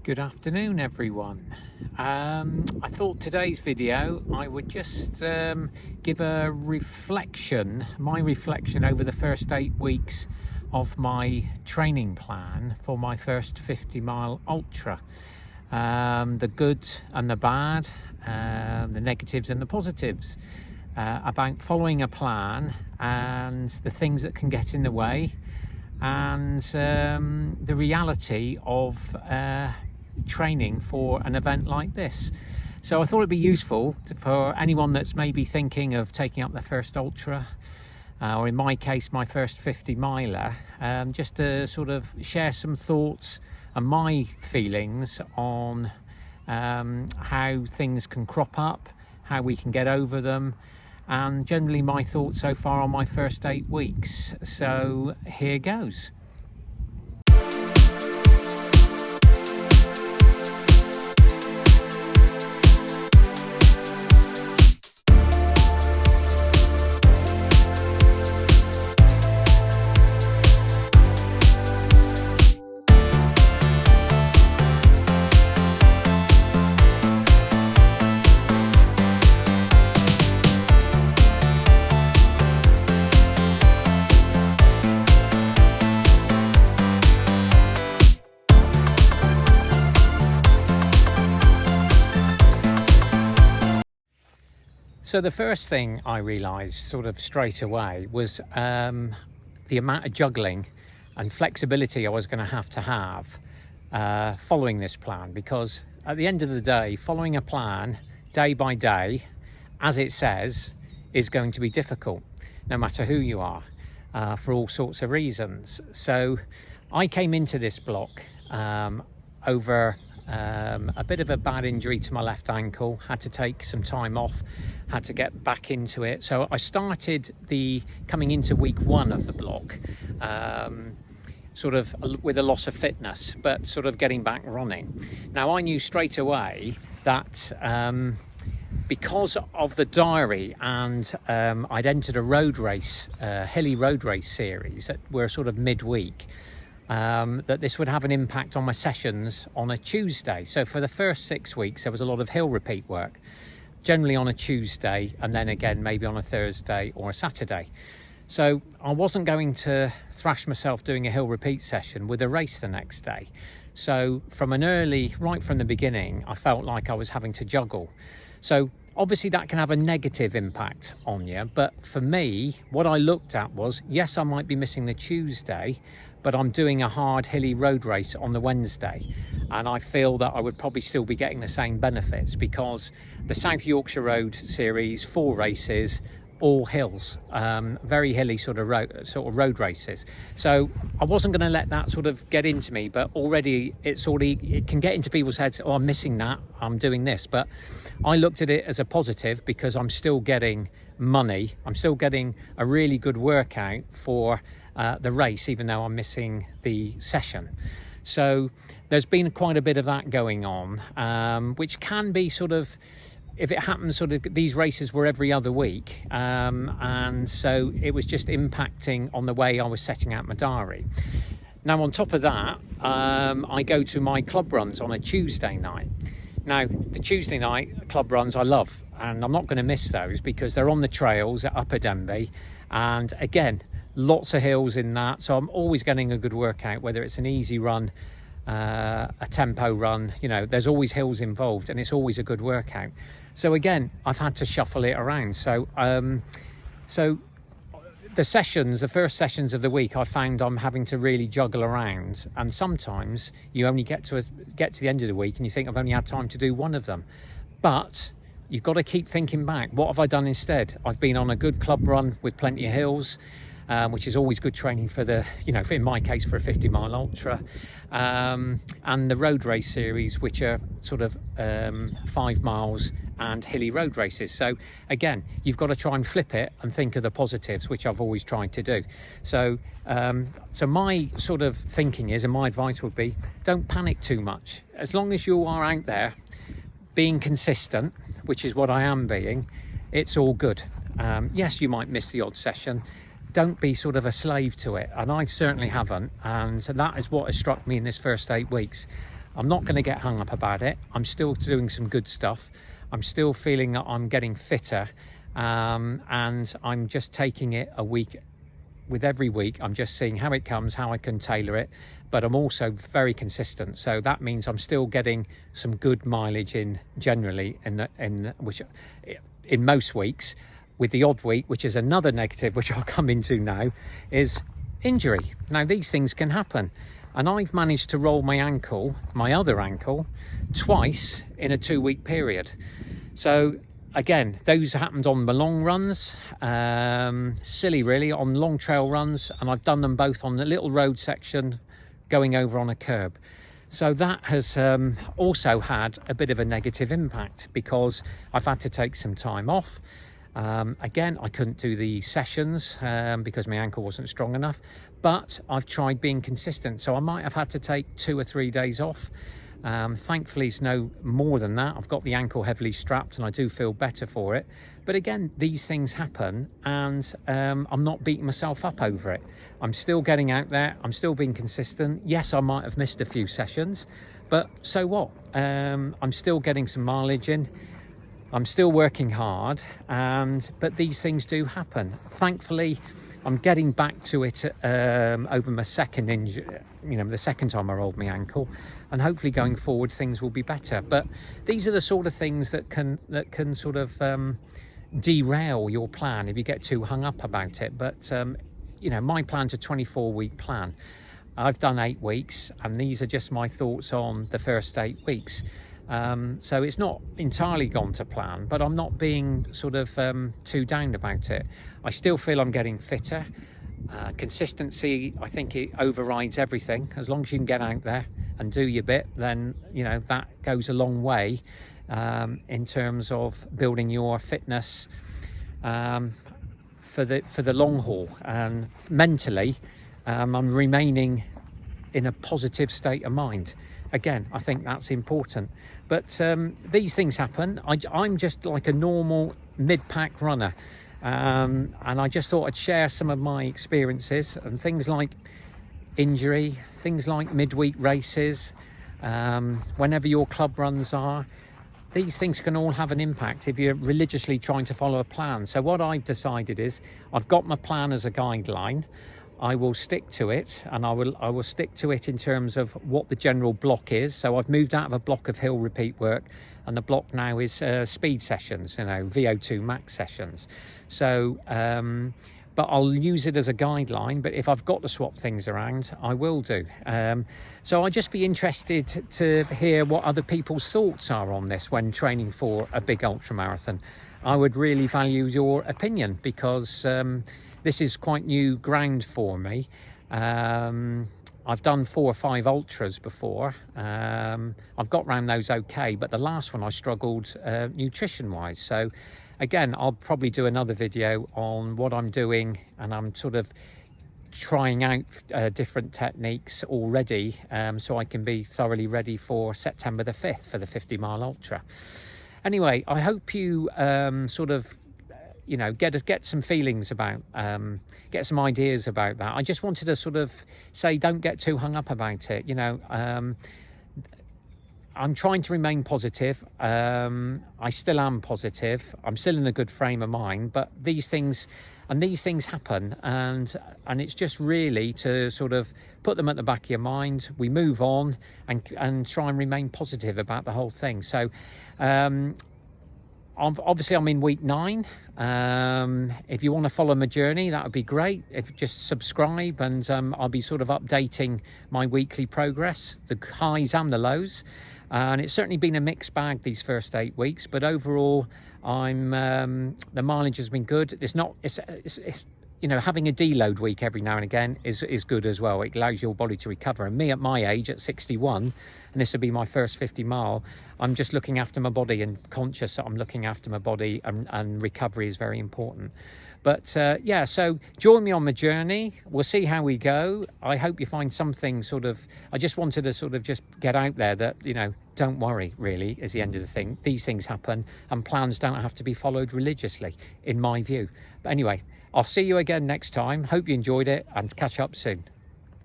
Good afternoon, everyone. I thought today's video I would just give a reflection, my reflection over the first 8 weeks of my training plan for my first 50-mile ultra. The good and the bad, the negatives and the positives, about following a plan and the things that can get in the way, and the reality of training for an event like this. So I thought it'd be useful for anyone that's maybe thinking of taking up their first ultra, or in my case my first 50 miler, just to sort of share some thoughts and my feelings on how things can crop up, how we can get over them, and generally my thoughts so far on my first 8 weeks. So here goes. So the first thing I realised sort of straight away was the amount of juggling and flexibility I was going to have following this plan, because at the end of the day, following a plan day by day, as it says, is going to be difficult, no matter who you are, for all sorts of reasons. So I came into this block over a bit of a bad injury to my left ankle, had to take some time off, had to get back into it. So I started coming into week 1 of the block sort of with a loss of fitness, but sort of getting back running. Now I knew straight away that because of the diary, and I'd entered a road race, hilly road race series that were sort of midweek, that this would have an impact on my sessions on a Tuesday. So for the first 6 weeks there was a lot of hill repeat work, generally on a Tuesday, and then again maybe on a Thursday or a Saturday. So I wasn't going to thrash myself doing a hill repeat session with a race the next day. So right from the beginning, I felt like I was having to juggle. So obviously that can have a negative impact on you, but for me, what I looked at was, yes, I might be missing the Tuesday, but I'm doing a hard hilly road race on the Wednesday, and I feel that I would probably still be getting the same benefits, because the South Yorkshire Road series, 4 races, all hills, very hilly sort of road races. So I wasn't going to let that sort of get into me, but already it can get into people's heads, oh, I'm missing that, I'm doing this. But I looked at it as a positive, because I'm still getting money, I'm still getting a really good workout for the race, even though I'm missing the session. So there's been quite a bit of that going on, which can be sort of, if it happens, sort of these races were every other week, and so it was just impacting on the way I was setting out my diary. Now on top of that, I go to my club runs on a Tuesday night. Now the Tuesday night club runs I love, and I'm not going to miss those because they're on the trails at Upper Denby, and again, lots of hills in that, so I'm always getting a good workout, whether it's an easy run, a tempo run, there's always hills involved, and it's always a good workout. So again, I've had to shuffle it around. So the first sessions of the week, I found I'm having to really juggle around, and sometimes you only get to the end of the week and you think, I've only had time to do one of them. But you've got to keep thinking back, what have I done instead? I've been on a good club run with plenty of hills, which is always good training for in my case, for a 50-mile ultra, and the road race series, which are sort of 5 miles and hilly road races. So again, you've got to try and flip it and think of the positives, which I've always tried to do. So my sort of thinking is, and my advice would be, don't panic too much. As long as you are out there being consistent, which is what I am being, it's all good. Yes, you might miss the odd session, don't be sort of a slave to it, and I certainly haven't, and so that is what has struck me in this first 8 weeks. I'm not going to get hung up about it. I'm still doing some good stuff. I'm still feeling that I'm getting fitter, and I'm just taking it a week. With every week, I'm just seeing how it comes, how I can tailor it, but I'm also very consistent. So that means I'm still getting some good mileage in generally in most weeks, with the odd week, which is another negative, which I'll come into now, is injury. Now, these things can happen. And I've managed to roll my ankle, my other ankle, twice in a 2-week period. So again, those happened on the long runs, silly really, on long trail runs, and I've done them both on the little road section going over on a curb. So that has also had a bit of a negative impact because I've had to take some time off. Again, I couldn't do the sessions because my ankle wasn't strong enough, but I've tried being consistent. So I might have had to take 2 or 3 days off. Thankfully, it's no more than that. I've got the ankle heavily strapped and I do feel better for it. But again, these things happen, and I'm not beating myself up over it. I'm still getting out there. I'm still being consistent. Yes, I might have missed a few sessions, but so what? I'm still getting some mileage in. I'm still working hard, but these things do happen. Thankfully, I'm getting back to it over my second injury, the second time I rolled my ankle, and hopefully going forward things will be better. But these are the sort of things that can sort of derail your plan if you get too hung up about it. But my plan's a 24-week plan. I've done 8 weeks, and these are just my thoughts on the first 8 weeks. So it's not entirely gone to plan, but I'm not being sort of too down about it. I still feel I'm getting fitter. Consistency, I think it overrides everything. As long as you can get out there and do your bit, then that goes a long way in terms of building your fitness for the long haul. And mentally, I'm remaining in a positive state of mind. Again, I think that's important. But these things happen. I'm just like a normal mid-pack runner. And I just thought I'd share some of my experiences and things like injury, things like midweek races, whenever your club runs are. These things can all have an impact if you're religiously trying to follow a plan. So what I've decided is I've got my plan as a guideline. I will stick to it, and I will stick to it in terms of what the general block is. So I've moved out of a block of hill repeat work, and the block now is speed sessions, VO2 max sessions. So, but I'll use it as a guideline. But if I've got to swap things around, I will do. So I'd just be interested to hear what other people's thoughts are on this when training for a big ultramarathon. I would really value your opinion because this is quite new ground for me. I've done 4 or 5 ultras before. I've got around those okay, but the last one I struggled nutrition-wise. So again, I'll probably do another video on what I'm doing, and I'm sort of trying out different techniques already, so I can be thoroughly ready for September the 5th for the 50-mile ultra. Anyway, I hope you sort of get some feelings about, get some ideas about that. I just wanted to sort of say, don't get too hung up about it. I'm trying to remain positive. I still am positive. I'm still in a good frame of mind, but these things happen, and it's just really to sort of put them at the back of your mind. We move on and try and remain positive about the whole thing. So, obviously I'm in week 9. If you want to follow my journey, that would be great. If just subscribe, and I'll be sort of updating my weekly progress, the highs and the lows. And it's certainly been a mixed bag these first 8 weeks, but overall the mileage has been good. It's having a deload week every now and again is good as well. It allows your body to recover. And me at my age, at 61, and this will be my first 50 mile, I'm just looking after my body and conscious that I'm looking after my body, and recovery is very important. But so join me on my journey. We'll see how we go. I hope you find something I just wanted to sort of just get out there that, don't worry, really, is the end of the thing. These things happen, and plans don't have to be followed religiously, in my view. But anyway, I'll see you again next time. Hope you enjoyed it, and catch up soon.